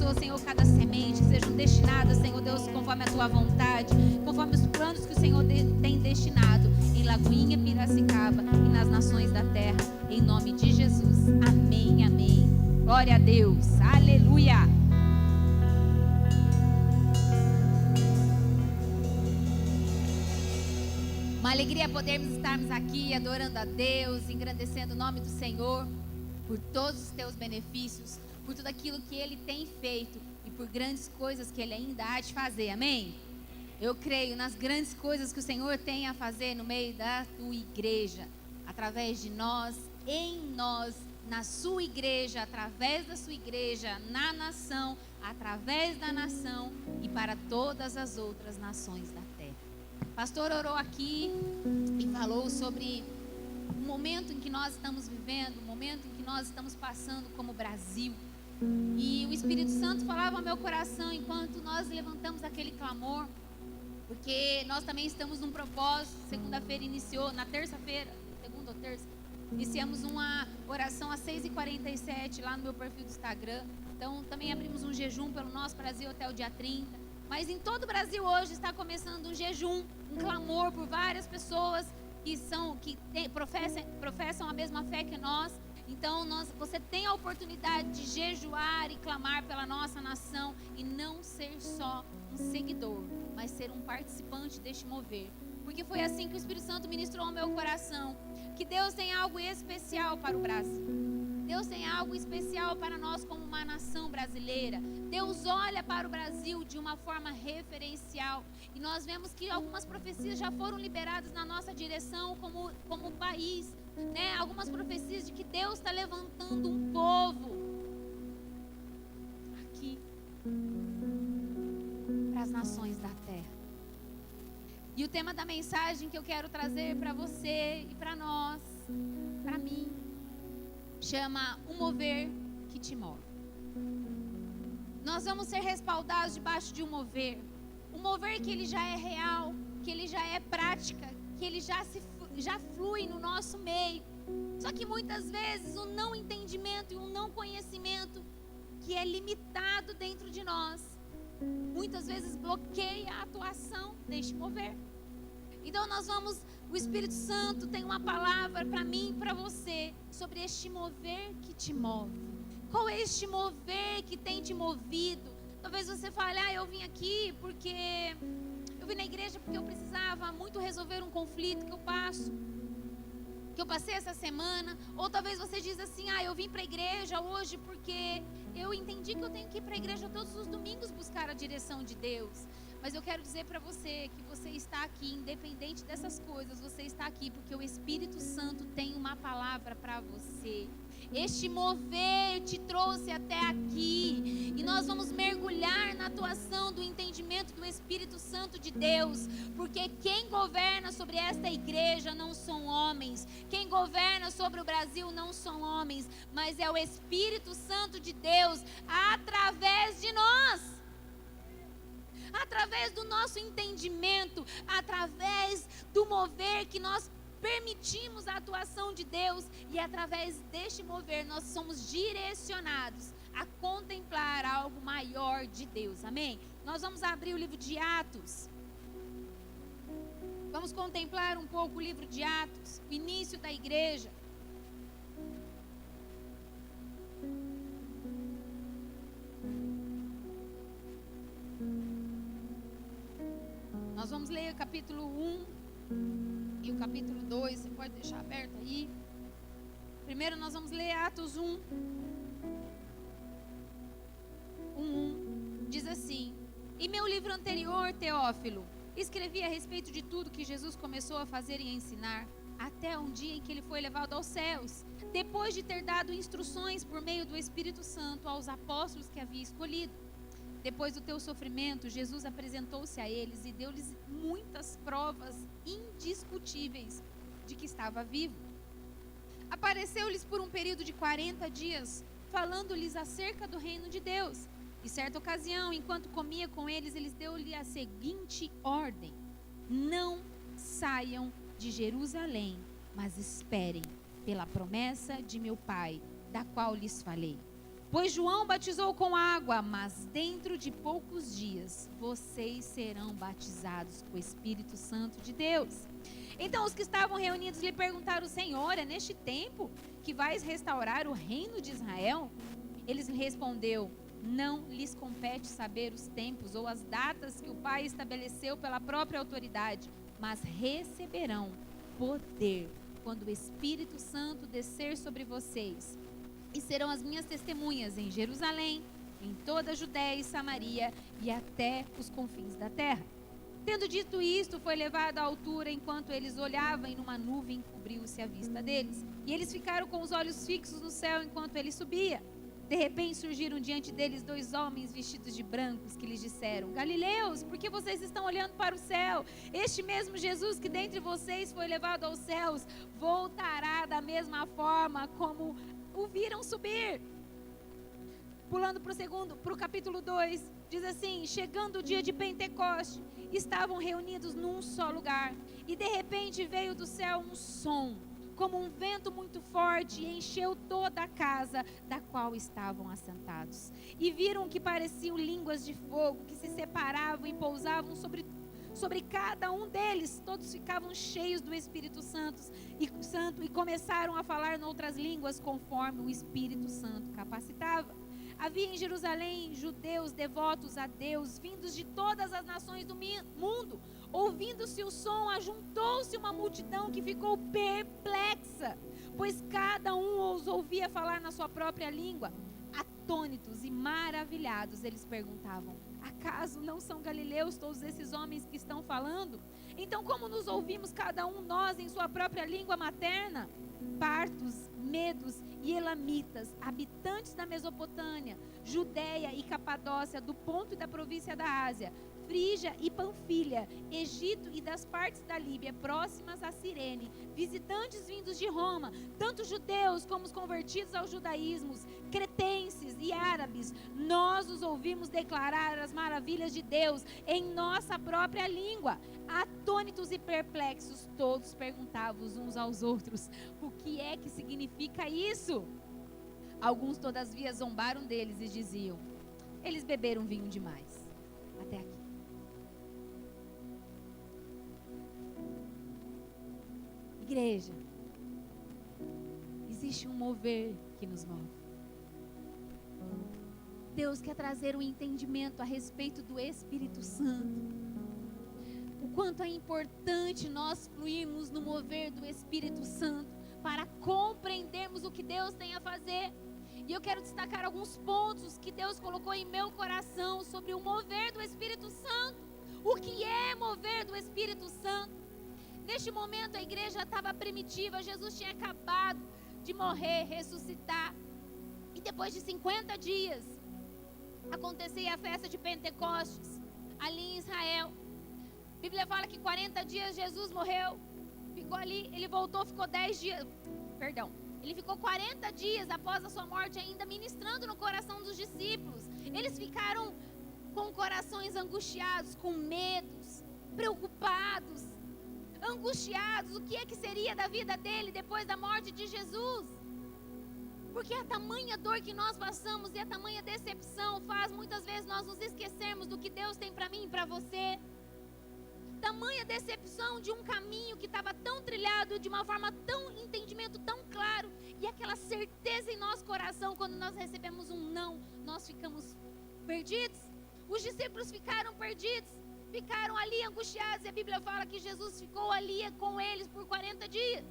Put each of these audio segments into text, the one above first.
abençoa, Senhor, cada semente, que sejam destinadas, Senhor Deus, conforme a tua vontade, conforme os planos que o Senhor tem destinado em Lagoinha, Piracicaba e nas nações da terra, em nome de Jesus. Amém, amém. Glória a Deus. Aleluia. Uma alegria podermos estarmos aqui adorando a Deus, engrandecendo o nome do Senhor por todos os teus benefícios, por tudo aquilo que Ele tem feito e por grandes coisas que Ele ainda há de fazer, amém? Eu creio nas grandes coisas que o Senhor tem a fazer no meio da tua igreja, através de nós, em nós, na sua igreja, através da sua igreja, na nação, através da nação e para todas as outras nações da terra. O pastor orou aqui e falou sobre o momento em que nós estamos vivendo, o momento em que nós estamos passando como Brasil. E o Espírito Santo falava ao meu coração enquanto nós levantamos aquele clamor, porque nós também estamos num propósito. Segunda-feira iniciou, na terça-feira, segunda ou terça, iniciamos uma oração às 6h47 lá no meu perfil do Instagram. Então também abrimos um jejum pelo nosso Brasil até o dia 30. Mas em todo o Brasil hoje está começando um jejum, um clamor por várias pessoas que professam a mesma fé que nós. Então você tem a oportunidade de jejuar e clamar pela nossa nação e não ser só um seguidor, mas ser um participante deste mover. Porque foi assim que o Espírito Santo ministrou ao meu coração, que Deus tem algo especial para o Brasil. Deus tem algo especial para nós como uma nação brasileira. Deus olha para o Brasil de uma forma referencial. E nós vemos que algumas profecias já foram liberadas na nossa direção como país, né? Algumas profecias de que Deus está levantando um povo aqui para as nações da terra. E o tema da mensagem que eu quero trazer para você e para nós, para mim, chama O Mover que te move. Nós vamos ser respaldados debaixo de um mover que ele já é real, que ele já é prática, que ele já flui no nosso meio. Só que muitas vezes o não entendimento e o não conhecimento que é limitado dentro de nós, muitas vezes bloqueia a atuação deste mover. Então o Espírito Santo tem uma palavra para mim e para você sobre este mover que te move. Qual é este mover que tem te movido? Talvez você fale, eu vim aqui porque eu vim na igreja porque eu precisava muito resolver um conflito que eu passei essa semana. Ou talvez você diz assim, eu vim para a igreja hoje porque eu entendi que eu tenho que ir para a igreja todos os domingos buscar a direção de Deus. Mas eu quero dizer para você que você está aqui, independente dessas coisas, você está aqui porque o Espírito Santo tem uma palavra para você. Este mover te trouxe até aqui e nós vamos mergulhar na atuação do entendimento do Espírito Santo de Deus, porque quem governa sobre esta igreja não são homens, quem governa sobre o Brasil não são homens, mas é o Espírito Santo de Deus através de nós. Através do nosso entendimento, através do mover que nós permitimos a atuação de Deus, e através deste mover nós somos direcionados a contemplar algo maior de Deus, amém? Nós vamos abrir o livro de Atos, vamos contemplar um pouco o livro de Atos, o início da igreja. Nós vamos ler o capítulo 1 e o capítulo 2, você pode deixar aberto aí. Primeiro nós vamos ler Atos 1. 1, diz assim: em meu livro anterior, Teófilo, escrevi a respeito de tudo que Jesus começou a fazer e ensinar, até um dia em que ele foi levado aos céus, depois de ter dado instruções por meio do Espírito Santo aos apóstolos que havia escolhido. Depois do teu sofrimento, Jesus apresentou-se a eles e deu-lhes muitas provas indiscutíveis de que estava vivo. Apareceu-lhes por um período de 40 dias, falando-lhes acerca do reino de Deus. E certa ocasião, enquanto comia com eles, deu-lhe a seguinte ordem: não saiam de Jerusalém, mas esperem pela promessa de meu Pai, da qual lhes falei. Pois João batizou com água, mas dentro de poucos dias vocês serão batizados com o Espírito Santo de Deus. Então os que estavam reunidos lhe perguntaram: Senhor, é neste tempo que vais restaurar o reino de Israel? Ele respondeu: não lhes compete saber os tempos ou as datas que o Pai estabeleceu pela própria autoridade, mas receberão poder quando o Espírito Santo descer sobre vocês. E serão as minhas testemunhas em Jerusalém, em toda a Judéia e Samaria e até os confins da terra. Tendo dito isto, foi levado à altura enquanto eles olhavam, e numa nuvem cobriu-se a vista deles. E eles ficaram com os olhos fixos no céu enquanto ele subia. De repente surgiram diante deles 2 homens vestidos de brancos que lhes disseram: Galileus, por que vocês estão olhando para o céu? Este mesmo Jesus que dentre vocês foi levado aos céus, voltará da mesma forma como o viram subir. Pulando para o capítulo 2, diz assim: chegando o dia de Pentecoste, estavam reunidos num só lugar, e de repente veio do céu um som, como um vento muito forte, e encheu toda a casa da qual estavam assentados. E viram que pareciam línguas de fogo, que se separavam e pousavam sobre cada um deles. Todos ficavam cheios do Espírito Santo e começaram a falar noutras línguas, conforme o Espírito Santo capacitava. Havia em Jerusalém judeus devotos a Deus, vindos de todas as nações do mundo. Ouvindo-se o som, ajuntou-se uma multidão que ficou perplexa, pois cada um os ouvia falar na sua própria língua. Atônitos e maravilhados, eles perguntavam: acaso não são galileus todos esses homens que estão falando? Então como nos ouvimos cada um nós em sua própria língua materna? Partos, medos e elamitas, habitantes da Mesopotâmia, Judéia e Capadócia, do Ponto e da província da Ásia, Frígia e Panfilha, Egito e das partes da Líbia próximas a Cirene, visitantes vindos de Roma, tanto judeus como os convertidos ao judaísmo, cretenses e árabes, nós os ouvimos declarar as maravilhas de Deus em nossa própria língua. Atônitos e perplexos, todos perguntavam uns aos outros: o que é que significa isso? Alguns, todavia, zombaram deles e diziam: eles beberam vinho demais. Até aqui. Igreja, existe um mover que nos move. Deus quer trazer um entendimento a respeito do Espírito Santo. O quanto é importante nós fluirmos no mover do Espírito Santo para compreendermos o que Deus tem a fazer. E eu quero destacar alguns pontos que Deus colocou em meu coração sobre o mover do Espírito Santo. O que é mover do Espírito Santo? Neste momento a igreja estava primitiva, Jesus tinha acabado de morrer, ressuscitar. E depois de 50 dias, acontecia a festa de Pentecostes, ali em Israel. A Bíblia fala que 40 dias Jesus morreu, ficou ali, ele voltou, ficou 10 dias, ele ficou 40 dias após a sua morte ainda ministrando no coração dos discípulos. Eles ficaram com corações angustiados, com medos, preocupados, angustiados. O que é que seria da vida dele depois da morte de Jesus? Porque a tamanha dor que nós passamos e a tamanha decepção faz muitas vezes nós nos esquecermos do que Deus tem para mim e para você. Tamanha decepção de um caminho que estava tão trilhado, de uma forma tão, entendimento tão claro, e aquela certeza em nosso coração, quando nós recebemos um não, nós ficamos perdidos. Os discípulos ficaram perdidos, ficaram ali angustiados, e a Bíblia fala que Jesus ficou ali com eles por 40 dias.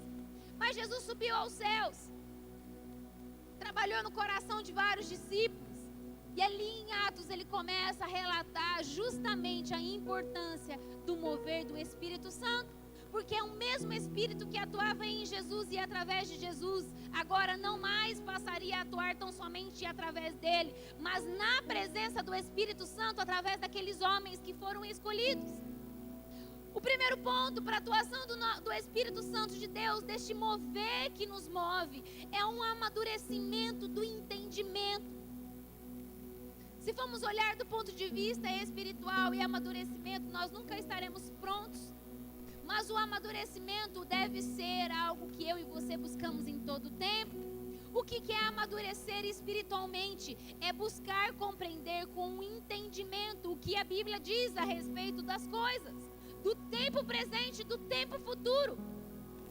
Mas Jesus subiu aos céus, trabalhou no coração de vários discípulos, e ali em Atos ele começa a relatar justamente a importância do mover do Espírito Santo, porque é o mesmo Espírito que atuava em Jesus e através de Jesus, agora não mais passaria a atuar tão somente através dele, mas na presença do Espírito Santo, através daqueles homens que foram escolhidos. O primeiro ponto para a atuação do Espírito Santo de Deus, deste mover que nos move, é um amadurecimento do entendimento. Se formos olhar do ponto de vista espiritual e amadurecimento, nós nunca estaremos prontos. Mas o amadurecimento deve ser algo que eu e você buscamos em todo o tempo. O que é amadurecer espiritualmente? É buscar compreender com um entendimento o que a Bíblia diz a respeito das coisas, do tempo presente e do tempo futuro.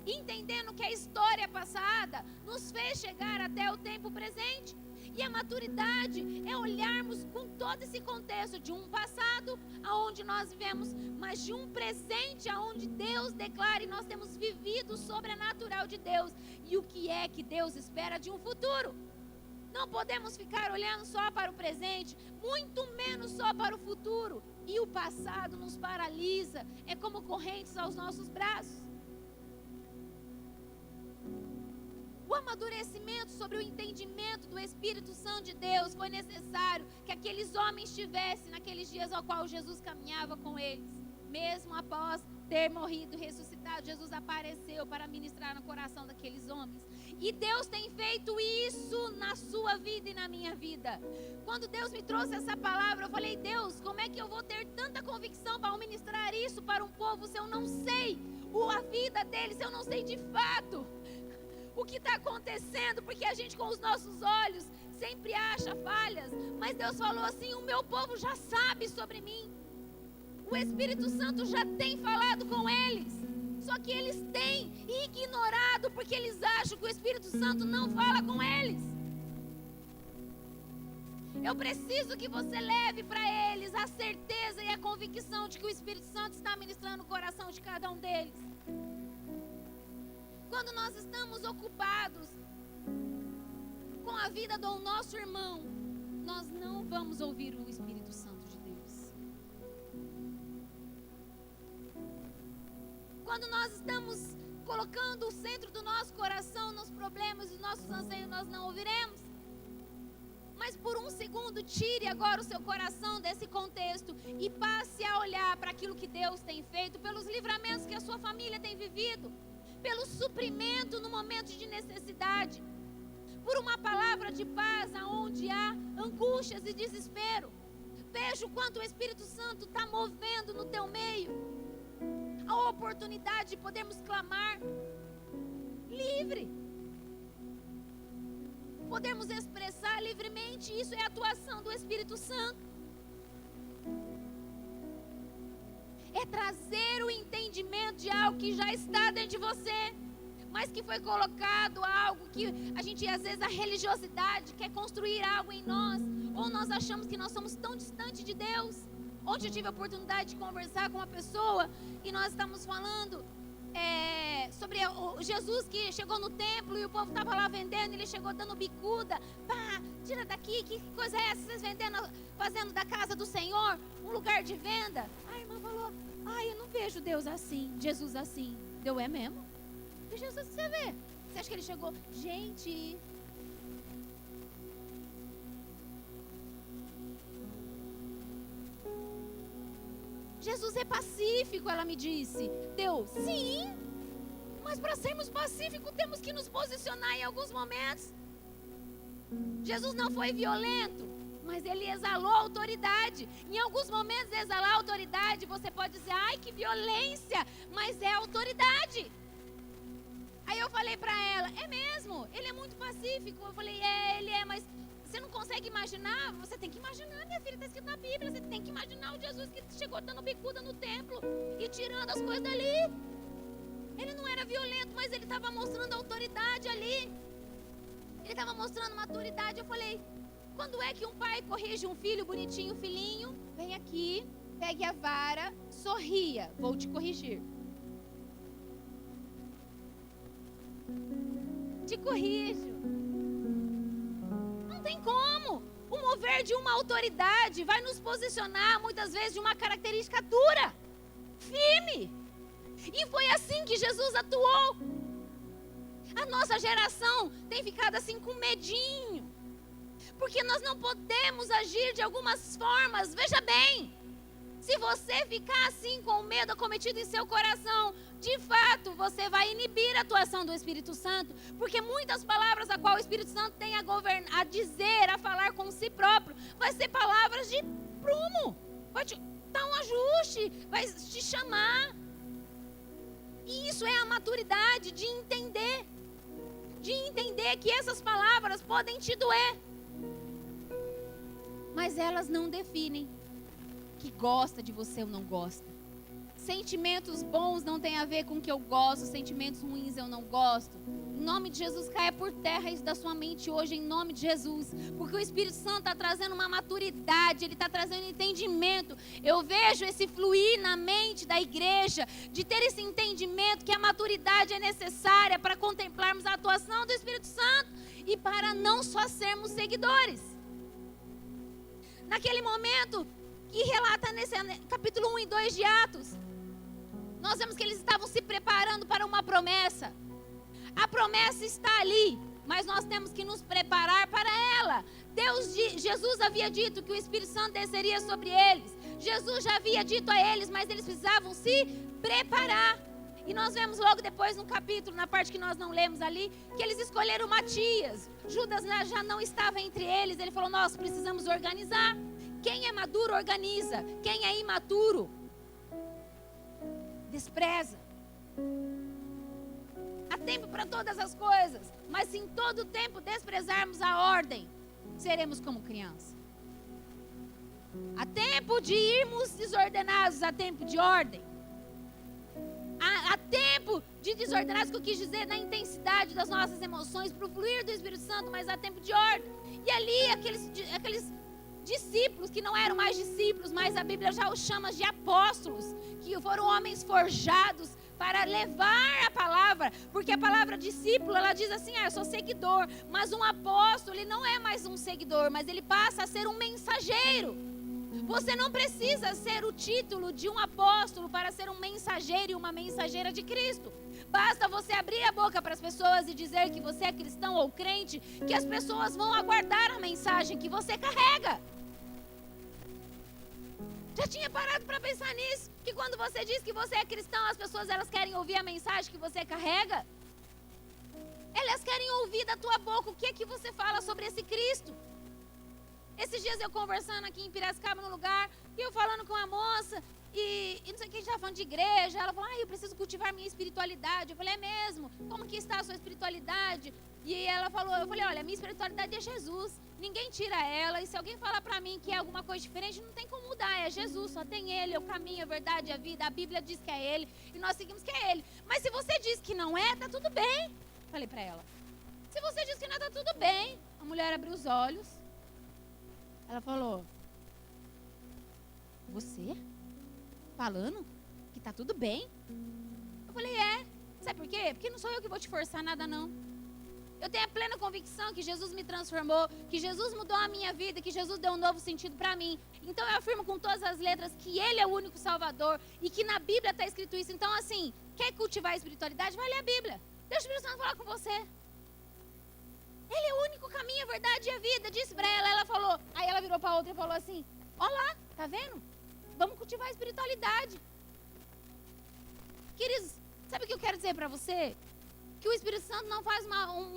Entendendo que a história passada nos fez chegar até o tempo presente. E a maturidade é olharmos com todo esse contexto de um passado aonde nós vivemos, mas de um presente aonde Deus declara e nós temos vivido o sobrenatural de Deus. E o que é que Deus espera de um futuro? Não podemos ficar olhando só para o presente, muito menos só para o futuro. E o passado nos paralisa, é como correntes aos nossos braços. O amadurecimento sobre o entendimento do Espírito Santo de Deus foi necessário que aqueles homens tivessem naqueles dias ao qual Jesus caminhava com eles. Mesmo após ter morrido e ressuscitado, Jesus apareceu para ministrar no coração daqueles homens. E Deus tem feito isso na sua vida e na minha vida. Quando Deus me trouxe essa palavra, eu falei: Deus, como é que eu vou ter tanta convicção para ministrar isso para um povo se eu não sei a vida deles, se eu não sei de fato o que está acontecendo? Porque a gente com os nossos olhos sempre acha falhas, mas Deus falou assim: o meu povo já sabe sobre mim, o Espírito Santo já tem falado com eles, só que eles têm ignorado, porque eles acham que o Espírito Santo não fala com eles. Eu preciso que você leve para eles a certeza e a convicção de que o Espírito Santo está ministrando o coração de cada um deles. Quando nós estamos ocupados com a vida do nosso irmão, nós não vamos ouvir o Espírito Santo de Deus. Quando nós estamos colocando o centro do nosso coração nos problemas e nossos anseios, nós não ouviremos. Mas por um segundo, tire agora o seu coração desse contexto e passe a olhar para aquilo que Deus tem feito, pelos livramentos que a sua família tem vivido, pelo suprimento no momento de necessidade, por uma palavra de paz aonde há angústias e desespero. Veja o quanto o Espírito Santo está movendo no teu meio. A oportunidade de podermos clamar livre, podermos expressar livremente. Isso é a atuação do Espírito Santo. É trazer o entendimento de algo que já está dentro de você, mas que foi colocado algo que a gente, às vezes, a religiosidade quer construir algo em nós, ou nós achamos que nós somos tão distantes de Deus. Ontem eu tive a oportunidade de conversar com uma pessoa e nós estamos falando sobre o Jesus que chegou no templo e o povo estava lá vendendo, ele chegou dando bicuda. Pá, tira daqui, que coisa é essa? Vocês vendendo, fazendo da casa do Senhor um lugar de venda? A irmã falou: eu não vejo Deus assim, Jesus assim. Deu, é mesmo? E Jesus, você vê? Você acha que ele chegou? Gente, Jesus é pacífico, ela me disse. Deu, sim, mas para sermos pacíficos temos que nos posicionar em alguns momentos. Jesus não foi violento, mas ele exalou a autoridade. Em alguns momentos, exalar a autoridade, você pode dizer: ai, que violência, mas é autoridade. Aí eu falei para ela: é mesmo, ele é muito pacífico. Eu falei: ele é, mas você não consegue imaginar? Você tem que imaginar, minha filha, está escrito na Bíblia. Você tem que imaginar o Jesus que chegou dando bicuda no templo e tirando as coisas dali. Ele não era violento, mas ele estava mostrando autoridade ali. Ele estava mostrando maturidade. Eu falei: quando é que um pai corrige um filho bonitinho, filhinho? Vem aqui, pegue a vara, sorria, vou te corrigir. Te corrijo. Não tem como. O mover de uma autoridade vai nos posicionar muitas vezes de uma característica dura, firme. E foi assim que Jesus atuou. A nossa geração tem ficado assim com medinho, porque nós não podemos agir de algumas formas. Veja bem, se você ficar assim com o medo acometido em seu coração, de fato você vai inibir a atuação do Espírito Santo, porque muitas palavras a qual o Espírito Santo tem a dizer, a falar com si próprio, vai ser palavras de prumo, vai te dar um ajuste, vai te chamar. E isso é a maturidade de entender. de entender que essas palavras podem te doer. Mas elas não definem que gosta de você ou não gosta. Sentimentos bons não tem a ver com o que eu gosto, sentimentos ruins eu não gosto. Em nome de Jesus, caia por terra isso da sua mente hoje, em nome de Jesus. Porque o Espírito Santo está trazendo uma maturidade, Ele está trazendo entendimento. Eu vejo esse fluir na mente da igreja, de ter esse entendimento que a maturidade é necessária para contemplarmos a atuação do Espírito Santo e para não só sermos seguidores. Naquele momento que relata nesse capítulo 1 e 2 de Atos, nós vemos que eles estavam se preparando para uma promessa. A promessa está ali, mas nós temos que nos preparar para ela. Jesus havia dito que o Espírito Santo desceria sobre eles. Jesus já havia dito a eles, mas eles precisavam se preparar. E nós vemos logo depois no capítulo, na parte que nós não lemos ali, que eles escolheram Matias. Judas já não estava entre eles. Ele falou, nós precisamos organizar. Quem é maduro, organiza. Quem é imaturo, despreza. Há tempo para todas as coisas, mas se em todo tempo desprezarmos a ordem, seremos como criança. Há tempo de irmos desordenados, há tempo de ordem. Há tempo de desordenados, que eu quis dizer, na intensidade das nossas emoções, para o fluir do Espírito Santo, mas há tempo de ordem. E ali, aqueles discípulos, que não eram mais discípulos, mas a Bíblia já os chama de apóstolos, que foram homens forjados para levar a palavra, porque a palavra discípulo, ela diz assim, eu sou seguidor, mas um apóstolo, ele não é mais um seguidor, mas ele passa a ser um mensageiro. Você não precisa ser o título de um apóstolo para ser um mensageiro e uma mensageira de Cristo. Basta você abrir a boca para as pessoas e dizer que você é cristão ou crente, que as pessoas vão aguardar a mensagem que você carrega. Já tinha parado para pensar nisso? Que quando você diz que você é cristão, as pessoas elas querem ouvir a mensagem que você carrega? Elas querem ouvir da tua boca o que é que você fala sobre esse Cristo. Esses dias eu conversando aqui em Piracicaba, no lugar, e eu falando com a moça, e não sei o que, a gente estava falando de igreja. Ela falou, eu preciso cultivar minha espiritualidade. Eu falei, é mesmo? Como que está a sua espiritualidade? E ela falou, eu falei, olha, minha espiritualidade é Jesus. Ninguém tira ela, e se alguém falar para mim que é alguma coisa diferente, não tem como mudar, é Jesus, só tem Ele, é o caminho, a verdade, a vida, a Bíblia diz que é Ele, e nós seguimos que é Ele. Mas se você diz que não é, tá tudo bem. Falei para ela, se você diz que não é, tá tudo bem. A mulher abriu os olhos, ela falou, você? Falando que tá tudo bem? Eu falei, sabe por quê? Porque não sou eu que vou te forçar nada não. Eu tenho a plena convicção que Jesus me transformou, que Jesus mudou a minha vida, que Jesus deu um novo sentido para mim. Então eu afirmo com todas as letras que Ele é o único Salvador e que na Bíblia está escrito isso. Então assim, quer cultivar a espiritualidade? Vai ler a Bíblia. Deixa o Espírito Santo falar com você. Ele é o único caminho, a verdade e a vida. Disse para ela, ela falou, aí ela virou para outra e falou assim, ó lá, tá vendo? Vamos cultivar a espiritualidade. Queridos, sabe o que eu quero dizer para você? Que o Espírito Santo não faz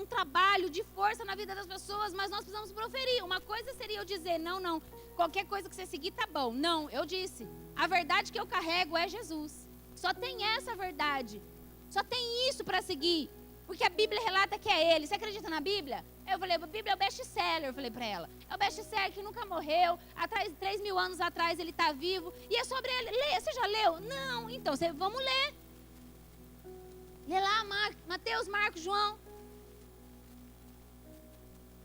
um trabalho de força na vida das pessoas, mas nós precisamos proferir. Uma coisa seria eu dizer, não, qualquer coisa que você seguir tá bom. Não, eu disse, a verdade que eu carrego é Jesus. Só tem essa verdade. Só tem isso para seguir. Porque a Bíblia relata que é Ele. Você acredita na Bíblia? Eu falei, a Bíblia é o best-seller, eu falei para ela. É o best-seller que nunca morreu. 3.000 anos atrás ele está vivo. E é sobre ele. Leia, você já leu? Não, então vamos ler. Lê lá, Mateus, Marcos, João,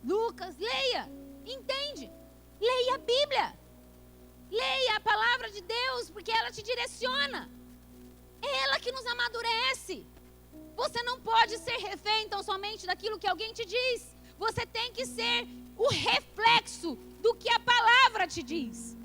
Lucas, leia, entende? Leia a Bíblia. Leia a palavra de Deus, porque ela te direciona. É ela que nos amadurece. Você não pode ser refém tão somente daquilo que alguém te diz. Você tem que ser o reflexo do que a palavra te diz.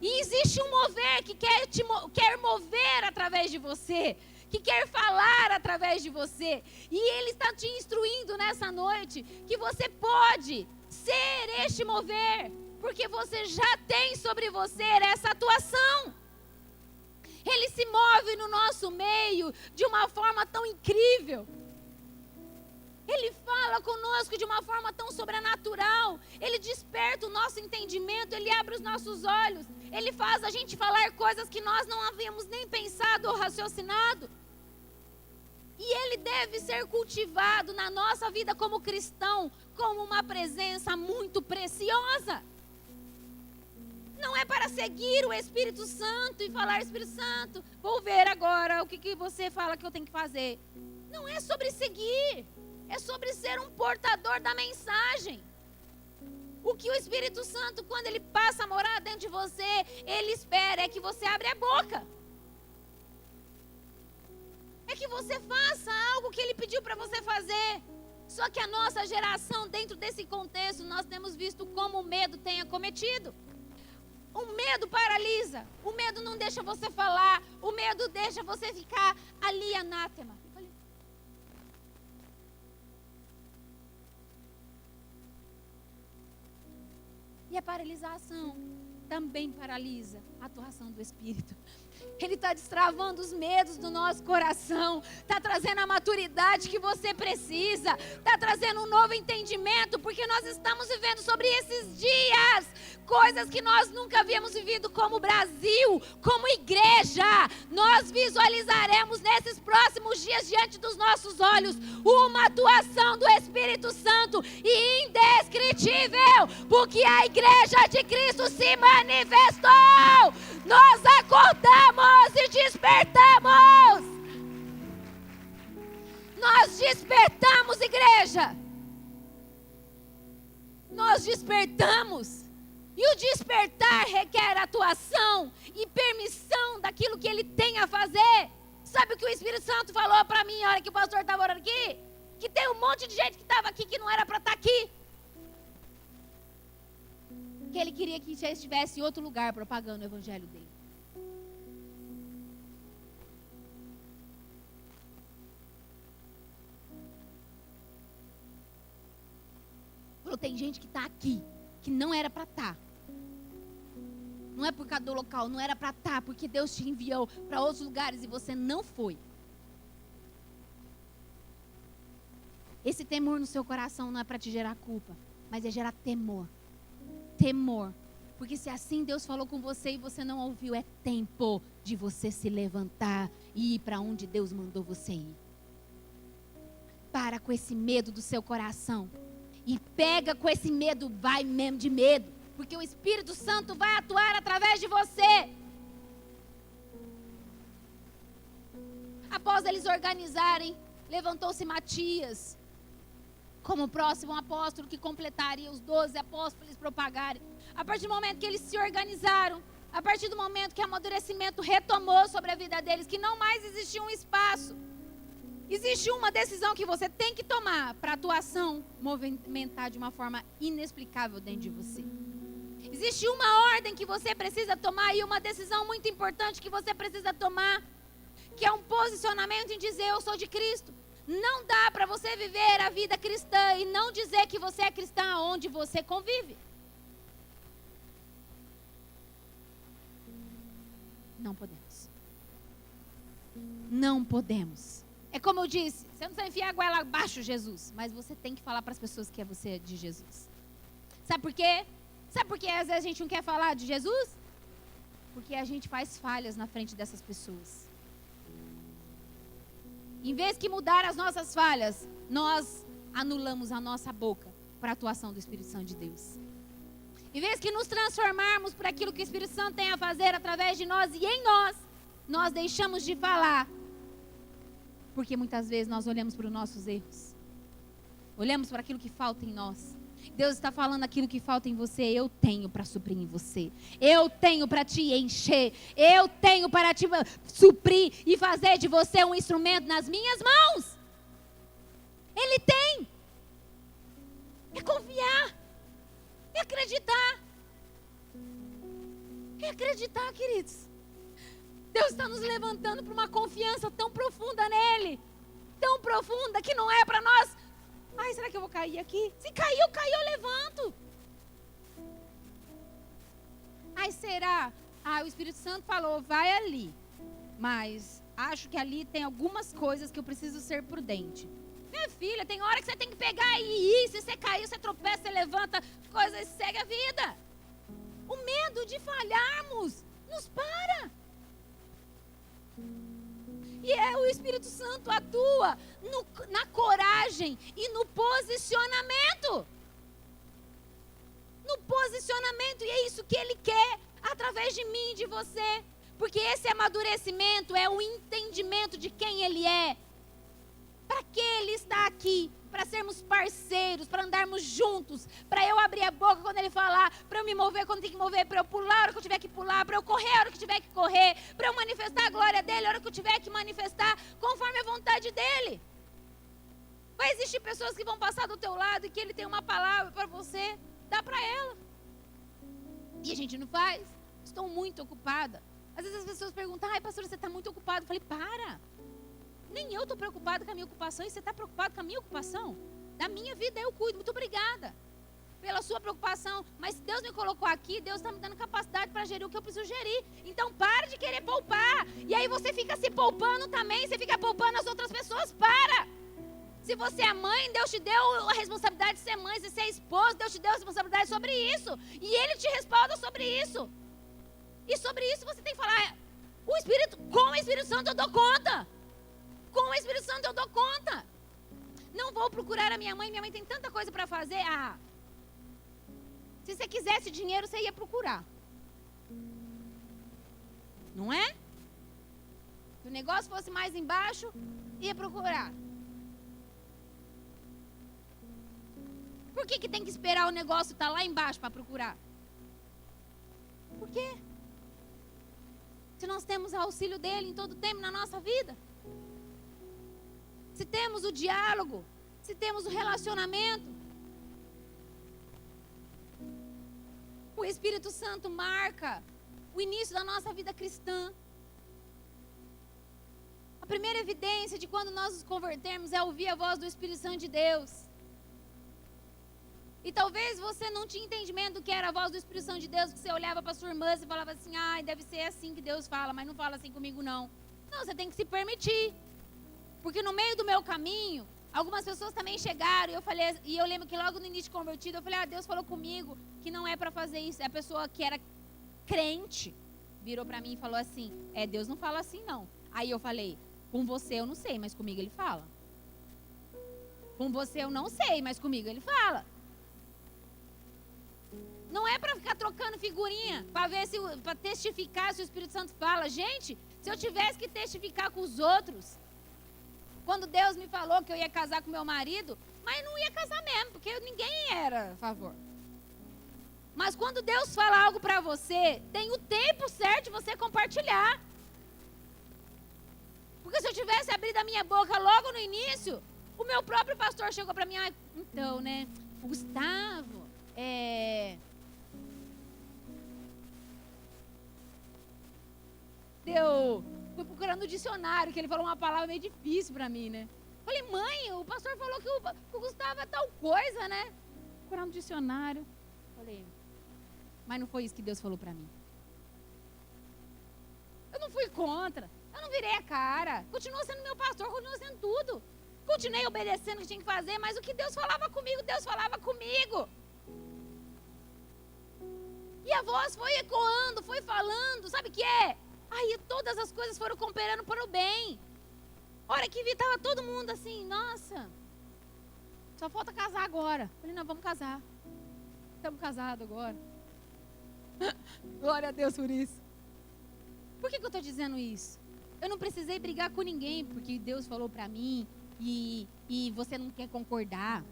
E existe um mover que quer mover através de você, que quer falar através de você. E Ele está te instruindo nessa noite que você pode ser este mover, porque você já tem sobre você essa atuação. Ele se move no nosso meio de uma forma tão incrível. Ele fala conosco de uma forma tão sobrenatural. Ele desperta o nosso entendimento, Ele abre os nossos olhos. Ele faz a gente falar coisas que nós não havíamos nem pensado ou raciocinado. E ele deve ser cultivado na nossa vida como cristão, como uma presença muito preciosa. Não é para seguir o Espírito Santo e falar: Espírito Santo, vou ver agora o que você fala que eu tenho que fazer. Não é sobre seguir, é sobre ser um portador da mensagem. O que o Espírito Santo, quando ele passa a morar dentro de você, ele espera é que você abra a boca. É que você faça algo que ele pediu para você fazer. Só que a nossa geração, dentro desse contexto, nós temos visto como o medo tem acometido. O medo paralisa. O medo não deixa você falar. O medo deixa você ficar ali anátema. E a paralisação também paralisa a atuação do Espírito. Ele está destravando os medos do nosso coração, está trazendo a maturidade que você precisa, está trazendo um novo entendimento, porque nós estamos vivendo sobre esses dias coisas que nós nunca havíamos vivido como Brasil, como igreja. Nós visualizaremos nesses próximos dias diante dos nossos olhos uma atuação do Espírito Santo indescritível, porque a igreja de Cristo se manifestou. Nós acordamos e despertamos. Nós despertamos, igreja. Nós despertamos. E o despertar requer atuação e permissão daquilo que ele tem a fazer. Sabe o que o Espírito Santo falou para mim na hora que o pastor estava orando aqui? Que tem um monte de gente que estava aqui que não era para estar aqui. Que ele queria que já estivesse em outro lugar propagando o evangelho dele. Falou, tem gente que está aqui, que não era para estar. Não é por causa do local, não era para estar, porque Deus te enviou para outros lugares e você não foi. Esse temor no seu coração não é para te gerar culpa, mas é gerar temor. Temor. Porque se assim Deus falou com você e você não ouviu, é tempo de você se levantar e ir para onde Deus mandou você ir. Para com esse medo do seu coração. E pega com esse medo, vai mesmo de medo. Porque o Espírito Santo vai atuar através de você. Após eles organizarem, levantou-se Matias como o próximo apóstolo que completaria os 12 apóstolos para eles propagarem. A partir do momento que eles se organizaram, a partir do momento que o amadurecimento retomou sobre a vida deles, que não mais existia um espaço, existe uma decisão que você tem que tomar para a atuação movimentar de uma forma inexplicável dentro de você. Existe uma ordem que você precisa tomar e uma decisão muito importante que você precisa tomar, que é um posicionamento em dizer: eu sou de Cristo. Não dá para você viver a vida cristã e não dizer que você é cristã onde você convive. Não podemos. Não podemos. É como eu disse, você não precisa enfiar a goela abaixo, Jesus, mas você tem que falar para as pessoas que você é de Jesus. Sabe por quê? Sabe por que às vezes a gente não quer falar de Jesus? Porque a gente faz falhas na frente dessas pessoas. Em vez de mudar as nossas falhas, nós anulamos a nossa boca para a atuação do Espírito Santo de Deus. Em vez de nos transformarmos por aquilo que o Espírito Santo tem a fazer através de nós e em nós, nós deixamos de falar. Porque muitas vezes nós olhamos para os nossos erros. Olhamos para aquilo que falta em nós. Deus está falando: aquilo que falta em você, eu tenho para suprir em você. Eu tenho para te encher. Eu tenho para te suprir e fazer de você um instrumento nas minhas mãos. Ele tem. É confiar. É acreditar. É acreditar, queridos. Deus está nos levantando para uma confiança tão profunda nele. Tão profunda que não é para nós. Ai, será que eu vou cair aqui? Se caiu, eu levanto. Ai, será? Ah, o Espírito Santo falou, vai ali. Mas acho que ali tem algumas coisas que eu preciso ser prudente. Minha filha, tem hora que você tem que pegar e ir. Se você caiu, você tropeça, você levanta, coisas, segue a vida. O medo de falharmos nos para. E o Espírito Santo atua na coragem e no posicionamento. No posicionamento, e é isso que Ele quer através de mim e de você. Porque esse amadurecimento é o entendimento de quem Ele é. Para que Ele está aqui? Para sermos parceiros, para andarmos juntos, para eu abrir a boca quando Ele falar, para eu me mover quando tem que mover, para eu pular a hora que eu tiver que pular, para eu correr a hora que tiver que correr, para eu manifestar a glória dEle a hora que eu tiver que manifestar, conforme a vontade dEle. Vai existir pessoas que vão passar do teu lado e que Ele tem uma palavra para você, dá para ela. E a gente não faz. Estou muito ocupada. Às vezes as pessoas perguntam, ai pastor, você está muito ocupado. Eu falei, para. Nem eu estou preocupada com a minha ocupação. E você está preocupado com a minha ocupação? Da minha vida eu cuido. Muito obrigada pela sua preocupação. Mas se Deus me colocou aqui, Deus está me dando capacidade para gerir o que eu preciso gerir. Então pare de querer poupar. E aí você fica se poupando também. Você fica poupando as outras pessoas. Para. Se você é mãe, Deus te deu a responsabilidade de ser mãe. Se você é esposa, Deus te deu a responsabilidade sobre isso. E Ele te respalda sobre isso. E sobre isso você tem que falar, com o Espírito Santo eu dou conta. Com o Espírito Santo eu dou conta. Não vou procurar a minha mãe tem tanta coisa para fazer. Se você quisesse dinheiro, você ia procurar. Não é? Se o negócio fosse mais embaixo, ia procurar. Por que tem que esperar o negócio estar lá embaixo para procurar? Por quê? Se nós temos o auxílio dele em todo tempo na nossa vida. Se temos o diálogo, se temos o relacionamento. O Espírito Santo marca o início da nossa vida cristã. A primeira evidência de quando nós nos convertermos é ouvir a voz do Espírito Santo de Deus. E talvez você não tinha entendimento do que era a voz do Espírito Santo de Deus, que você olhava para sua irmã e falava assim, deve ser assim que Deus fala, mas não fala assim comigo não. Não, você tem que se permitir. Porque no meio do meu caminho, algumas pessoas também chegaram e eu lembro que logo no início de convertido, eu falei, Deus falou comigo que não é para fazer isso. A pessoa que era crente virou para mim e falou assim, Deus não fala assim não. Aí eu falei, com você eu não sei, mas comigo Ele fala. Com você eu não sei, mas comigo Ele fala. Não é para ficar trocando figurinha, para testificar se o Espírito Santo fala. Gente, se eu tivesse que testificar com os outros, quando Deus me falou que eu ia casar com meu marido, mas não ia casar mesmo, porque ninguém era a favor. Mas quando Deus fala algo para você, tem o tempo certo de você compartilhar. Porque se eu tivesse abrido a minha boca logo no início, o meu próprio pastor chegou para mim, então, né, o Gustavo, fui procurando no dicionário, que ele falou uma palavra meio difícil pra mim, né? Falei, mãe, o pastor falou que o Gustavo é tal coisa, né? Procurando no dicionário. Falei, mas não foi isso que Deus falou pra mim. Eu não fui contra, eu não virei a cara. Continua sendo meu pastor, continua sendo tudo. Continuei obedecendo o que tinha que fazer, mas o que Deus falava comigo, Deus falava comigo. E a voz foi ecoando, foi falando, sabe o que é? Aí todas as coisas foram cooperando para o bem. Hora que vi, estava todo mundo assim, nossa, só falta casar agora. Falei, não, vamos casar. Estamos casados agora. Glória a Deus por isso. Por que eu estou dizendo isso? Eu não precisei brigar com ninguém, porque Deus falou para mim e você não quer concordar.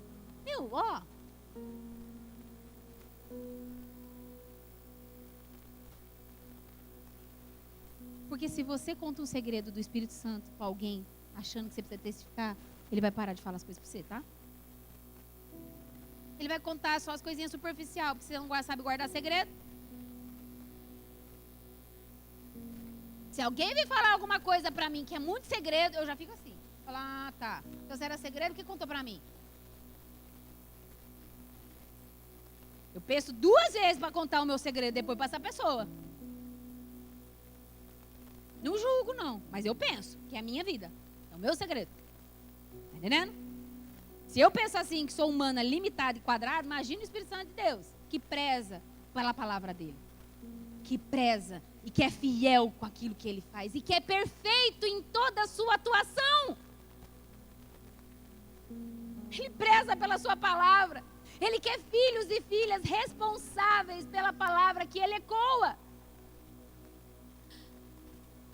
Porque se você conta um segredo do Espírito Santo para alguém, achando que você precisa testificar, ele vai parar de falar as coisas para você, tá? Ele vai contar só as coisinhas superficiais, porque você não sabe guardar segredo. Se alguém vem falar alguma coisa para mim que é muito segredo, eu já fico assim. Falar, tá. Então se era segredo, o que contou para mim? Eu penso 2 vezes para contar o meu segredo depois para essa pessoa. Não julgo, não. Mas eu penso que é a minha vida. É o meu segredo. Tá entendendo? Se eu penso assim, que sou humana, limitada e quadrada, imagina o Espírito Santo de Deus, que preza pela palavra dele. que preza e que é fiel com aquilo que ele faz e que é perfeito em toda a sua atuação. Ele preza pela sua palavra. Ele quer filhos e filhas responsáveis pela palavra que ele ecoa.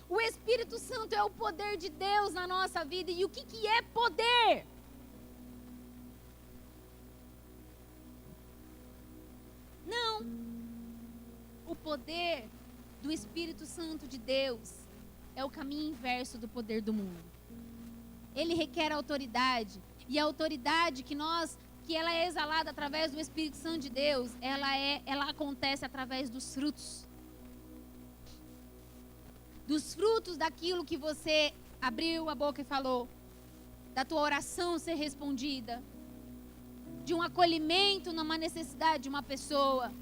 O Espírito Santo é o poder de Deus na nossa vida. E o que é poder? Não. O poder do Espírito Santo de Deus é o caminho inverso do poder do mundo. Ele requer autoridade. E a autoridade que ela é exalada através do Espírito Santo de Deus, ela acontece através dos frutos. Dos frutos daquilo que você abriu a boca e falou. Da tua oração ser respondida. De um acolhimento numa necessidade de uma pessoa.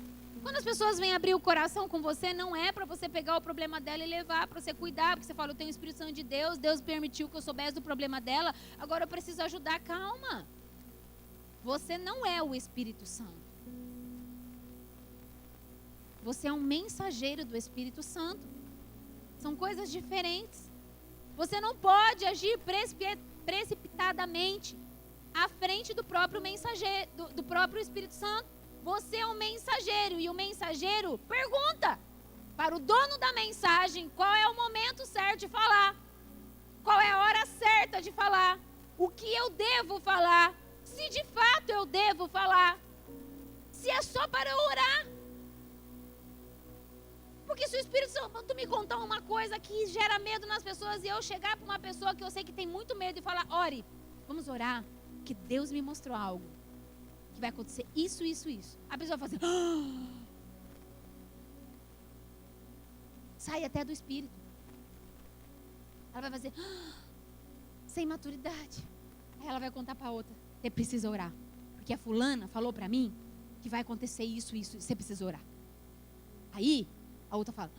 Quando as pessoas vêm abrir o coração com você, não é para você pegar o problema dela e levar para você cuidar, porque você fala, eu tenho o Espírito Santo de Deus, Deus permitiu que eu soubesse do problema dela, agora eu preciso ajudar. Calma. Você não é o Espírito Santo. Você é um mensageiro do Espírito Santo. São coisas diferentes. Você não pode agir precipitadamente à frente do próprio mensageiro, do próprio Espírito Santo. Você é um mensageiro e o mensageiro pergunta para o dono da mensagem qual é o momento certo de falar, qual é a hora certa de falar, o que eu devo falar, se de fato eu devo falar, se é só para eu orar. Porque se o Espírito Santo me contar uma coisa que gera medo nas pessoas e eu chegar para uma pessoa que eu sei que tem muito medo e falar, ore, vamos orar, que Deus me mostrou algo. Que vai acontecer isso, isso, isso. A pessoa vai fazer, sai até do espírito. Ela vai fazer, sem maturidade. Aí ela vai contar para outra, você precisa orar. Porque a fulana falou para mim que vai acontecer isso, isso, você precisa orar. Aí a outra fala,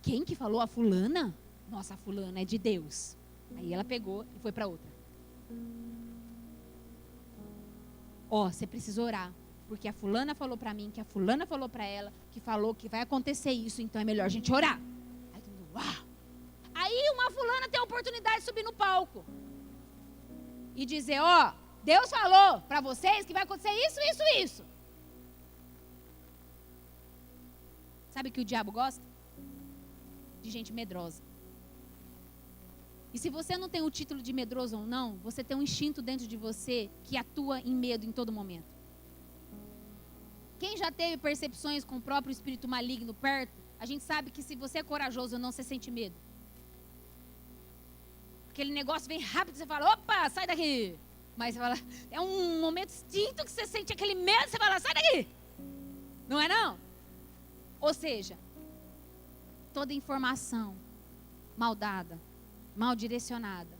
quem que falou? A fulana? Nossa, a fulana é de Deus. Aí ela pegou e foi para outra. Você precisa orar, porque a fulana falou para mim, que a fulana falou para ela, que falou que vai acontecer isso, então é melhor a gente orar. Aí todo mundo, uau! Aí uma fulana tem a oportunidade de subir no palco e dizer, Deus falou para vocês que vai acontecer isso, isso, isso. Sabe o que o diabo gosta? De gente medrosa. E se você não tem o título de medroso ou não, você tem um instinto dentro de você que atua em medo em todo momento. Quem já teve percepções com o próprio espírito maligno perto, a gente sabe que se você é corajoso ou não, você sente medo. Aquele negócio vem rápido, você fala, opa, sai daqui. Mas você fala, é um momento distinto que você sente aquele medo, você fala, sai daqui. Não é não? Ou seja, toda informação mal dada, mal direcionada,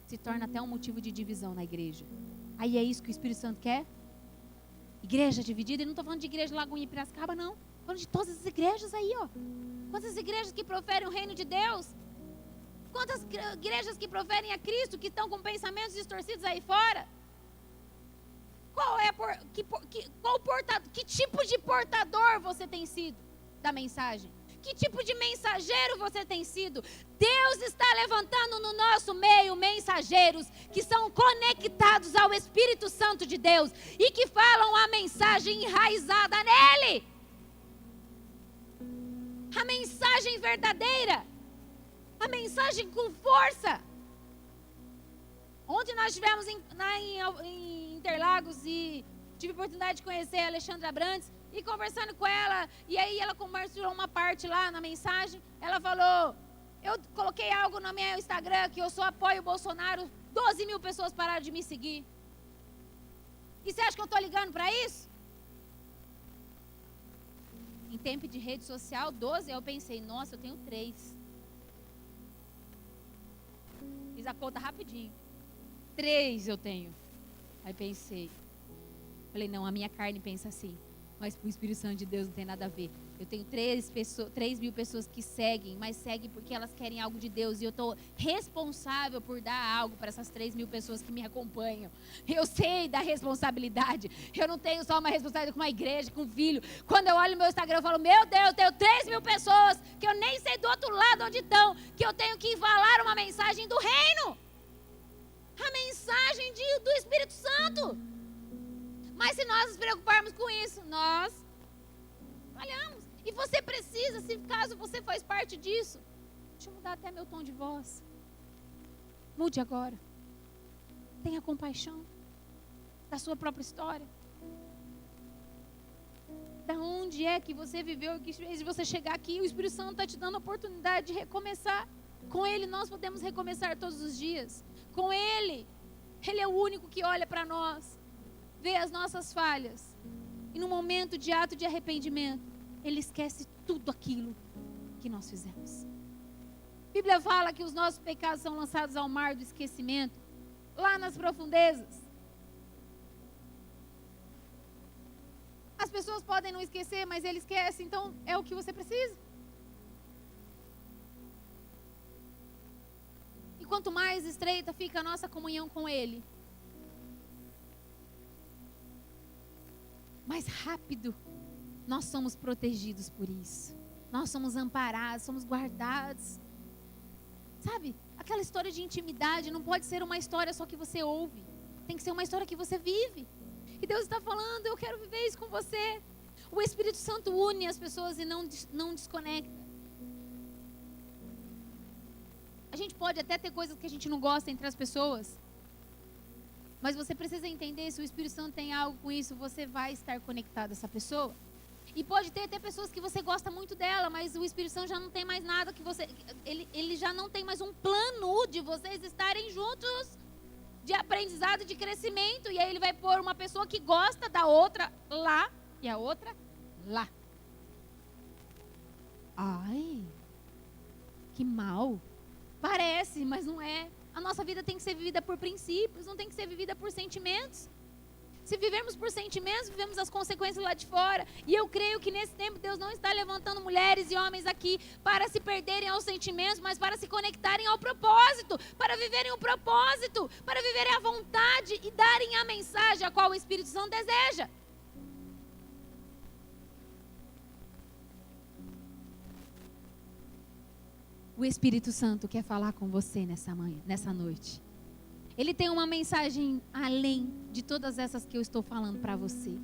se torna até um motivo de divisão na igreja. Aí é isso que o Espírito Santo quer? Igreja dividida, e não estou falando de igreja Lagoinha e Piracicaba, não. Estou falando de todas as igrejas aí, Quantas igrejas que proferem o reino de Deus? Quantas igrejas que proferem a Cristo, que estão com pensamentos distorcidos aí fora? Que tipo de portador você tem sido da mensagem? Que tipo de mensageiro você tem sido? Deus está levantando no nosso meio mensageiros que são conectados ao Espírito Santo de Deus e que falam a mensagem enraizada nele. A mensagem verdadeira. A mensagem com força. Ontem nós estivemos em Interlagos e tive a oportunidade de conhecer a Alexandra Brandes e conversando com ela, e aí ela compartilhou uma parte lá na mensagem. Ela falou, eu coloquei algo no meu Instagram que eu só apoio o Bolsonaro, 12 mil pessoas pararam de me seguir. E você acha que eu estou ligando para isso? Em tempo de rede social, 12, eu pensei, nossa, eu tenho 3. Fiz a conta rapidinho. 3 eu tenho. Aí pensei, falei, não, a minha carne pensa assim. Mas para o Espírito Santo de Deus não tem nada a ver. Eu tenho 3.000 pessoas que seguem, mas seguem porque elas querem algo de Deus. E eu estou responsável por dar algo para essas 3.000 pessoas que me acompanham. Eu sei da responsabilidade. Eu não tenho só uma responsabilidade com uma igreja, com um filho. Quando eu olho no meu Instagram, eu falo, meu Deus, eu tenho 3.000 pessoas que eu nem sei do outro lado onde estão, que eu tenho que falar uma mensagem do reino. A mensagem do Espírito Santo. Mas se nós nos preocuparmos com isso, nós falhamos. E você precisa, se caso você faz parte disso, deixa eu mudar até meu tom de voz. Mude agora. Tenha compaixão da sua própria história. Da onde é que você viveu e que fez você chegar aqui. O Espírito Santo está te dando a oportunidade de recomeçar. Com Ele nós podemos recomeçar todos os dias. Com Ele. Ele é o único que olha para nós. Vê as nossas falhas. E no momento de ato de arrependimento, Ele esquece tudo aquilo que nós fizemos. A Bíblia fala que os nossos pecados são lançados ao mar do esquecimento, lá nas profundezas. As pessoas podem não esquecer, mas Ele esquece, então é o que você precisa. E quanto mais estreita fica a nossa comunhão com Ele, mais rápido nós somos protegidos por isso. Nós somos amparados, somos guardados. Sabe, aquela história de intimidade não pode ser uma história só que você ouve. Tem que ser uma história que você vive. E Deus está falando, eu quero viver isso com você. O Espírito Santo une as pessoas e não desconecta. A gente pode até ter coisas que a gente não gosta entre as pessoas. Mas você precisa entender, se o Espírito Santo tem algo com isso, você vai estar conectado a essa pessoa. E pode ter até pessoas que você gosta muito dela, mas o Espírito Santo já não tem mais nada que você... Ele já não tem mais um plano de vocês estarem juntos, de aprendizado, de crescimento. E aí ele vai pôr uma pessoa que gosta da outra lá e a outra lá. Ai, que mal. Parece, mas não é. A nossa vida tem que ser vivida por princípios, não tem que ser vivida por sentimentos. Se vivermos por sentimentos, vivemos as consequências lá de fora. E eu creio que nesse tempo Deus não está levantando mulheres e homens aqui para se perderem aos sentimentos, mas para se conectarem ao propósito, para viverem o propósito, para viverem a vontade e darem a mensagem a qual o Espírito Santo deseja. O Espírito Santo quer falar com você nessa noite. Ele tem uma mensagem além de todas essas que eu estou falando para você.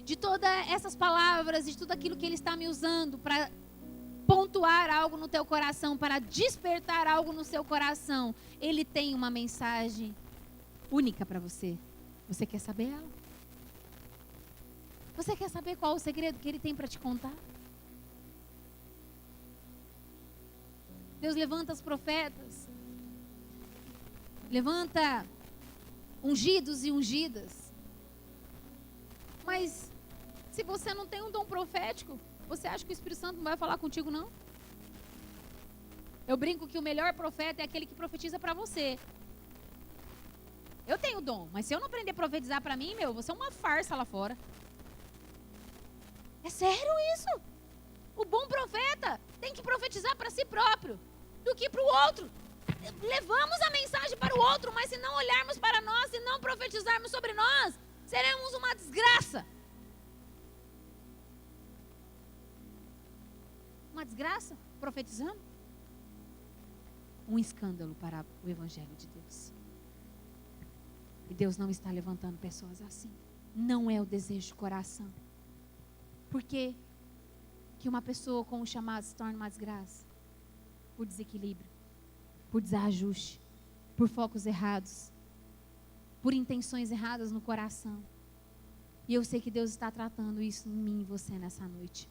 De todas essas palavras, de tudo aquilo que Ele está me usando para pontuar algo no teu coração, para despertar algo no seu coração. Ele tem uma mensagem única para você. Você quer saber ela? Você quer saber qual o segredo que Ele tem para te contar? Deus levanta os profetas, levanta ungidos e ungidas. Mas se você não tem um dom profético, você acha que o Espírito Santo não vai falar contigo, não? Eu brinco que o melhor profeta é aquele que profetiza para você. Eu tenho dom, mas se eu não aprender a profetizar para mim, vou ser uma farsa lá fora. É sério isso? O bom profeta tem que profetizar para si próprio do que para o outro. Levamos a mensagem para o outro, mas se não olharmos para nós, se não profetizarmos sobre nós, seremos uma desgraça. Uma desgraça? Profetizando? Um escândalo para o Evangelho de Deus. E Deus não está levantando pessoas assim. Não é o desejo do coração. Por quê? Que uma pessoa com o chamado se torne uma desgraça? Por desequilíbrio, por desajuste, por focos errados, por intenções erradas no coração. E eu sei que Deus está tratando isso em mim e você nessa noite.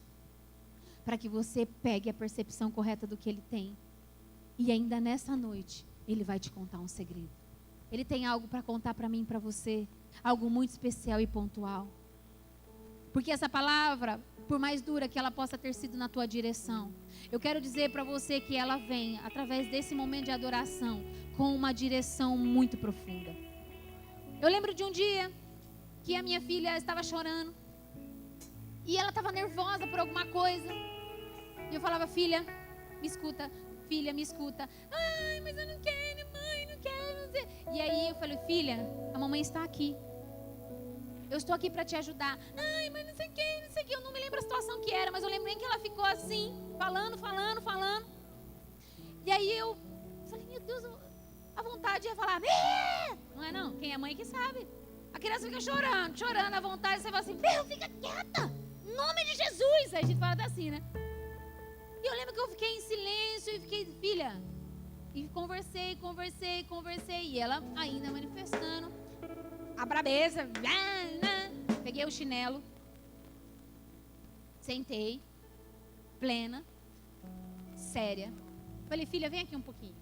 Para que você pegue a percepção correta do que Ele tem. E ainda nessa noite, Ele vai te contar um segredo. Ele tem algo para contar para mim e para você. Algo muito especial e pontual. Porque essa palavra, por mais dura que ela possa ter sido na tua direção, eu quero dizer para você que ela vem, através desse momento de adoração, com uma direção muito profunda. Eu lembro de um dia que a minha filha estava chorando. E ela estava nervosa por alguma coisa. E eu falava, filha, me escuta. Filha, me escuta. Ai, mas eu não quero, mãe, não quero. Não sei. E aí eu falei, filha, a mamãe está aqui. Eu estou aqui para te ajudar. Ai, mas não sei o que, não sei o que. Eu não me lembro a situação que era, mas eu lembrei que ela ficou assim, falando. E aí eu falei, meu Deus, a vontade é falar, não é não? Quem é mãe que sabe. A criança fica chorando, à vontade. Você fala assim, fica quieta, em nome de Jesus. Aí a gente fala assim, né? E eu lembro que eu fiquei em silêncio e fiquei, filha, e conversei. E ela ainda manifestando a brabeza. Peguei o chinelo, sentei, plena, séria. Falei, filha, vem aqui um pouquinho.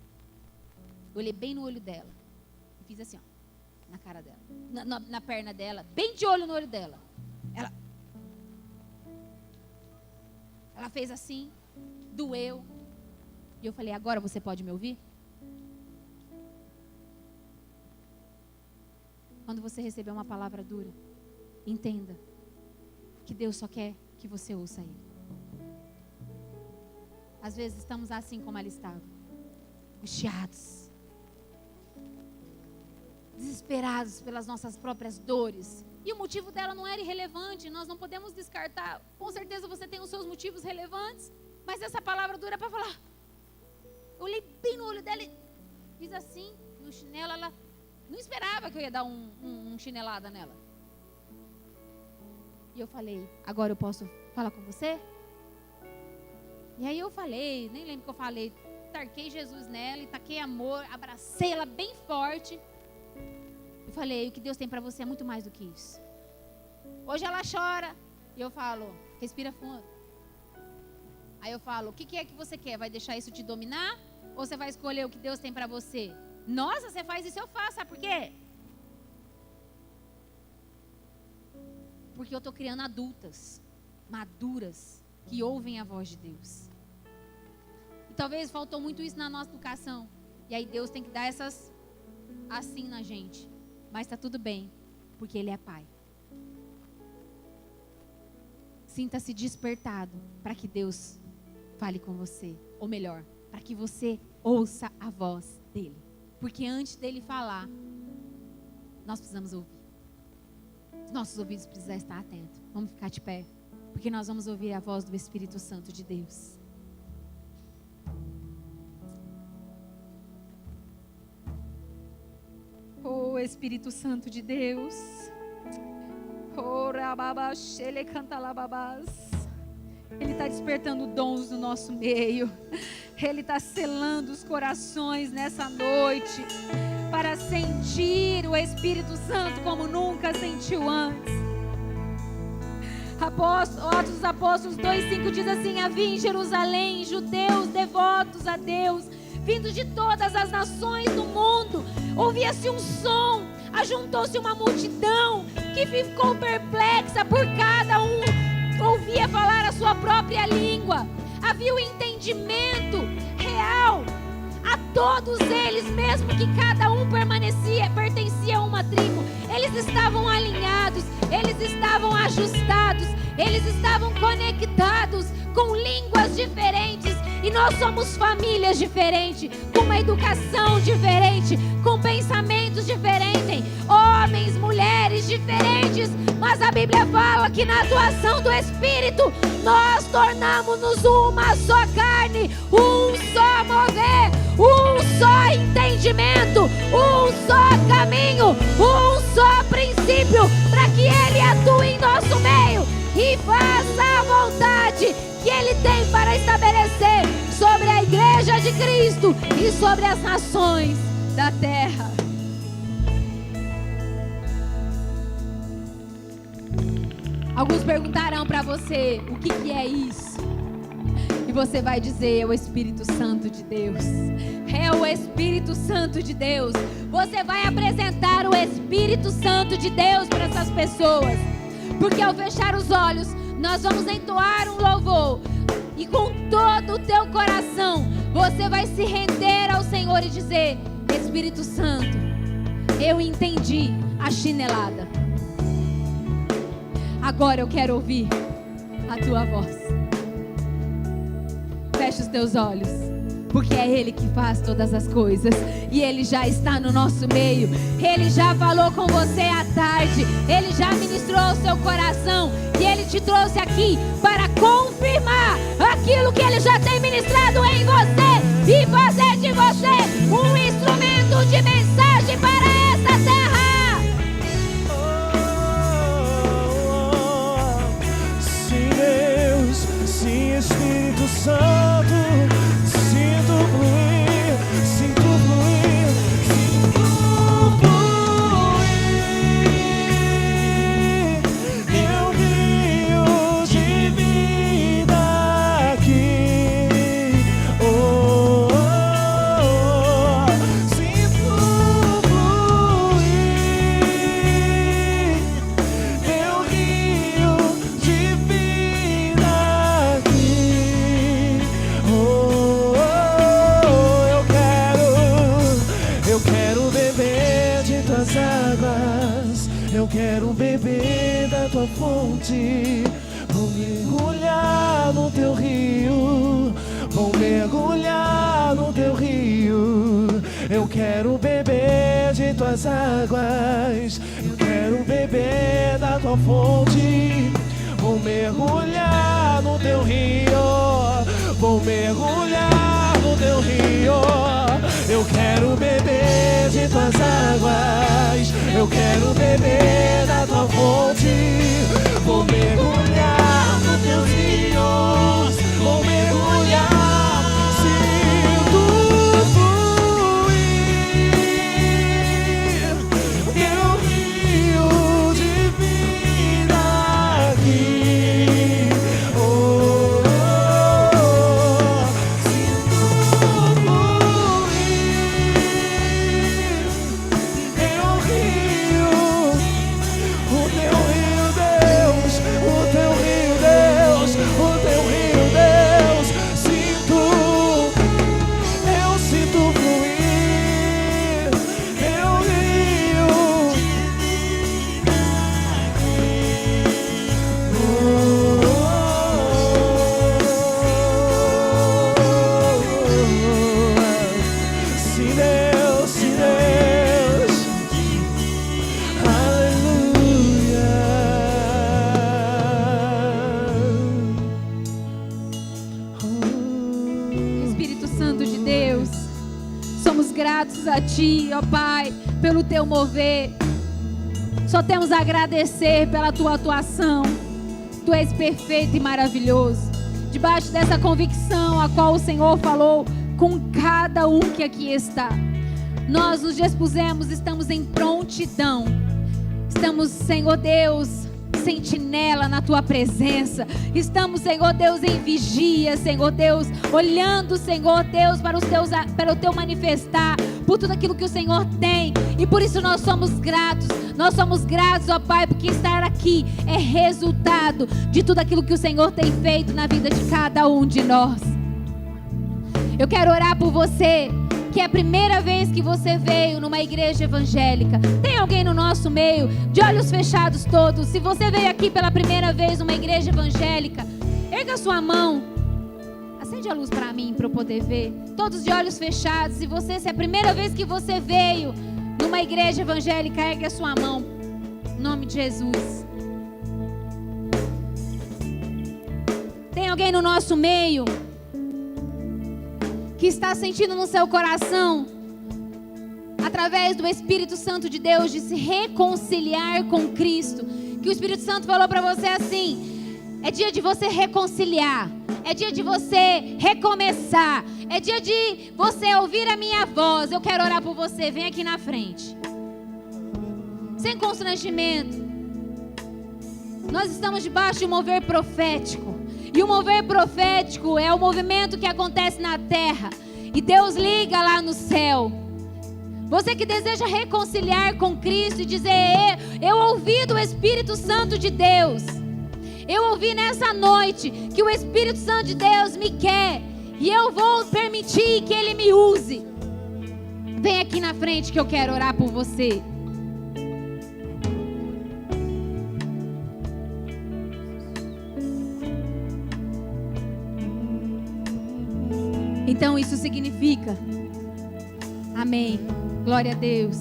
Eu olhei bem no olho dela e fiz assim, ó, na cara dela, na perna dela, bem de olho no olho dela. Ela fez assim, doeu. E eu falei, agora você pode me ouvir? Quando você receber uma palavra dura, entenda que Deus só quer que você ouça Ele. Às vezes estamos assim como ela estava, angustiados, desesperados pelas nossas próprias dores. E o motivo dela não era irrelevante, nós não podemos descartar. Com certeza você tem os seus motivos relevantes, mas essa palavra dura para falar. Eu olhei bem no olho dela e fiz assim, no chinelo. Ela não esperava que eu ia dar um chinelada nela. E eu falei, agora eu posso falar com você? E aí eu falei, nem lembro o que eu falei. Tarquei Jesus nela e taquei amor, abracei ela bem forte. Eu falei, o que Deus tem para você é muito mais do que isso. Hoje ela chora. E eu falo, respira fundo. Aí eu falo, o que é que você quer? Vai deixar isso te dominar? Ou você vai escolher o que Deus tem para você? Nossa, você faz isso, eu faço. Sabe por quê? Porque eu estou criando adultas, maduras, que ouvem a voz de Deus. E talvez faltou muito isso na nossa educação. E aí Deus tem que dar essas assim na gente. Mas está tudo bem, porque Ele é Pai. Sinta-se despertado para que Deus fale com você. Ou melhor, para que você ouça a voz dEle. Porque antes dEle falar, nós precisamos ouvir. Os nossos ouvidos precisam estar atentos. Vamos ficar de pé, porque nós vamos ouvir a voz do Espírito Santo de Deus. Oh, Espírito Santo de Deus. Oh, rababas, ele canta lababás. Ele está despertando dons no nosso meio. Ele está selando os corações nessa noite para sentir o Espírito Santo como nunca sentiu antes. Atos dos Apóstolos 2:5 diz assim: havia em Jerusalém judeus devotos a Deus, vindos de todas as nações do mundo. Ouvia-se um som, ajuntou-se uma multidão que ficou perplexa, por cada um ouvia falar a sua própria língua. Havia um entendimento real a todos eles, mesmo que cada um pertencia a uma tribo. Eles estavam alinhados, eles estavam ajustados, eles estavam conectados com línguas diferentes. E nós somos famílias diferentes, com uma educação diferente, com pensamentos diferentes, homens, mulheres diferentes. Mas a Bíblia fala que na atuação do Espírito nós tornamos-nos uma só carne, um só mover, um só entendimento, um só caminho, um só princípio, para que Ele atue em nosso meio e faça a vontade que Ele tem para estabelecer sobre a Igreja de Cristo e sobre as nações da terra. Alguns perguntarão para você o que é isso, e você vai dizer: é o Espírito Santo de Deus. É o Espírito Santo de Deus. Você vai apresentar o Espírito Santo de Deus para essas pessoas, porque ao fechar os olhos nós vamos entoar um louvor, e com todo o teu coração você vai se render ao Senhor e dizer: Espírito Santo, eu entendi a chinelada. Agora eu quero ouvir a tua voz. Feche os teus olhos, porque é Ele que faz todas as coisas, e Ele já está no nosso meio. Ele já falou com você à tarde, Ele já ministrou o seu coração, e Ele te trouxe aqui para confirmar aquilo que Ele já tem ministrado em você, e fazer de você um instrumento de mensagem para essa terra. Sim, Deus, sim, Espírito Santo, sinto fluir, sinto fluir, sinto fluir. Eu rio de vida aqui. Oh, oh, oh. Sinto fluir. Eu rio de vida aqui. Oh, oh, oh. Eu quero beber de tuas águas. Eu quero beber da tua fonte. Vou mergulhar no teu rio. Vou mergulhar no teu rio. Eu quero beber de tuas águas. Eu quero beber da tua fonte. Vou mergulhar no teu rio. Vou mergulhar no teu rio. Eu quero beber de tuas águas. Eu quero beber da tua fonte. Vou mergulhar nos teus rios. Vou mergulhar. Sinto fluir. Eu rio de vida aqui. Oh, oh, oh. Sinto fluir. Eu rio. O teu rio, Deus. O teu rio, Deus. O teu rio, Deus. Sinto. Eu sinto fluir. Eu rio. Oh, oh, oh. Sim, Deus, sim, Deus. Aleluia. Espírito Santo de Deus, somos gratos a Ti, ó Pai, pelo Teu mover. Só temos a agradecer pela Tua atuação. Tu és perfeito e maravilhoso. Debaixo dessa convicção a qual o Senhor falou com cada um que aqui está, nós nos dispusemos, estamos em prontidão. Estamos, Senhor Deus, sentinela na Tua presença. Estamos, Senhor Deus, em vigia, Senhor Deus, olhando, Senhor Deus, para o Teu manifestar, por tudo aquilo que o Senhor tem. E por isso nós somos gratos. Nós somos gratos, ó Pai, porque estar aqui é resultado de tudo aquilo que o Senhor tem feito na vida de cada um de nós. Eu quero orar por você, que é a primeira vez que você veio numa igreja evangélica. Tem alguém no nosso meio, de olhos fechados todos? Se você veio aqui pela primeira vez numa igreja evangélica, erga sua mão. Acende a luz para mim, para eu poder ver. Todos de olhos fechados. Se é a primeira vez que você veio numa igreja evangélica, ergue a sua mão. Em nome de Jesus. Tem alguém no nosso meio que está sentindo no seu coração, através do Espírito Santo de Deus, de se reconciliar com Cristo? Que o Espírito Santo falou para você assim: é dia de você reconciliar, é dia de você recomeçar, é dia de você ouvir a minha voz. Eu quero orar por você. Vem aqui na frente, sem constrangimento. Nós estamos debaixo de um mover profético. E o mover profético é o movimento que acontece na terra e Deus liga lá no céu. Você que deseja reconciliar com Cristo e dizer: eu ouvi do Espírito Santo de Deus. Eu ouvi nessa noite que o Espírito Santo de Deus me quer e eu vou permitir que Ele me use. Vem aqui na frente que eu quero orar por você. Então isso significa, amém, glória a Deus.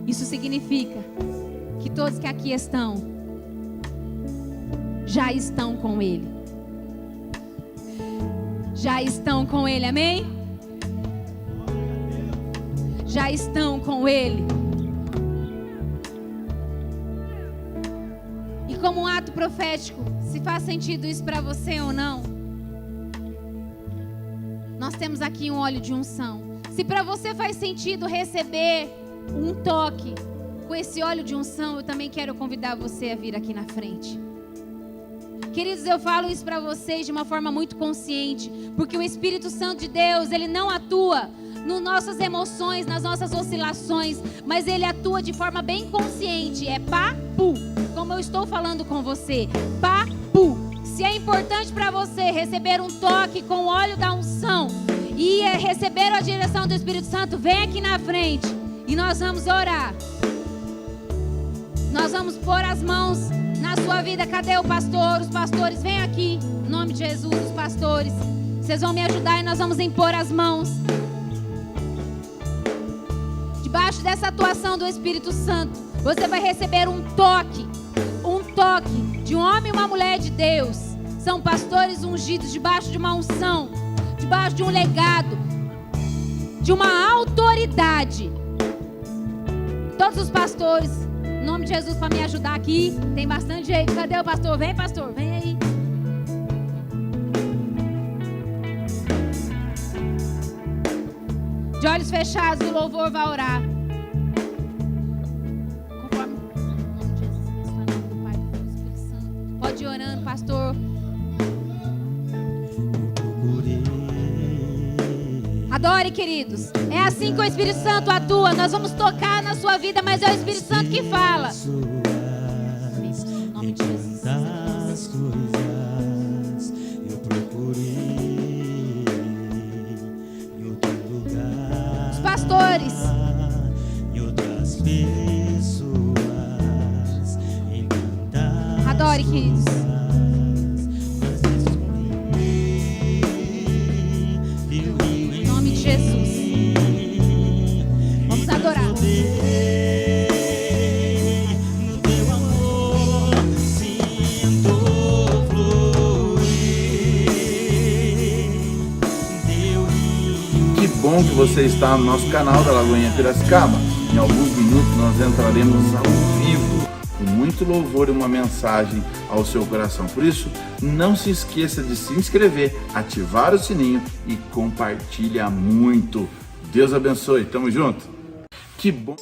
Isso significa que todos que aqui estão, já estão com Ele. Já estão com Ele, amém? Já estão com Ele. E como um ato profético, se faz sentido isso para você ou não, nós temos aqui um óleo de unção. Se para você faz sentido receber um toque com esse óleo de unção, eu também quero convidar você a vir aqui na frente. Queridos, eu falo isso para vocês de uma forma muito consciente, porque o Espírito Santo de Deus, ele não atua nas nossas emoções, nas nossas oscilações, mas ele atua de forma bem consciente. É papu, como eu estou falando com você, papu. Se é importante para você receber um toque com o óleo da unção e receber a direção do Espírito Santo, vem aqui na frente e nós vamos orar. Nós vamos pôr as mãos na sua vida. Cadê o pastor? Os pastores, vem aqui. Em nome de Jesus, os pastores. Vocês vão me ajudar e nós vamos impor as mãos. Debaixo dessa atuação do Espírito Santo, você vai receber um toque de um homem e uma mulher de Deus. São pastores ungidos debaixo de uma unção, debaixo de um legado, de uma autoridade. Todos os pastores, em nome de Jesus, para me ajudar aqui. Tem bastante gente. Cadê o pastor? Vem, pastor, vem aí. De olhos fechados, o louvor vai orar. Conforme o nome de Jesus, em nome do Pai, do Filho e do Espírito Santo. Pode ir orando, pastor. Adore, queridos. É assim que o Espírito Santo atua. Nós vamos tocar na sua vida, mas é o Espírito Santo que fala. Em nome de Jesus. Eu procurei em outro lugar. Os pastores. Em outras pessoas. Adore, queridos. Bom que você está no nosso canal da Lagoinha Piracicaba. Em alguns minutos nós entraremos ao vivo com muito louvor e uma mensagem ao seu coração. Por isso, não se esqueça de se inscrever, ativar o sininho e compartilha muito. Deus abençoe. Tamo junto. Que bom.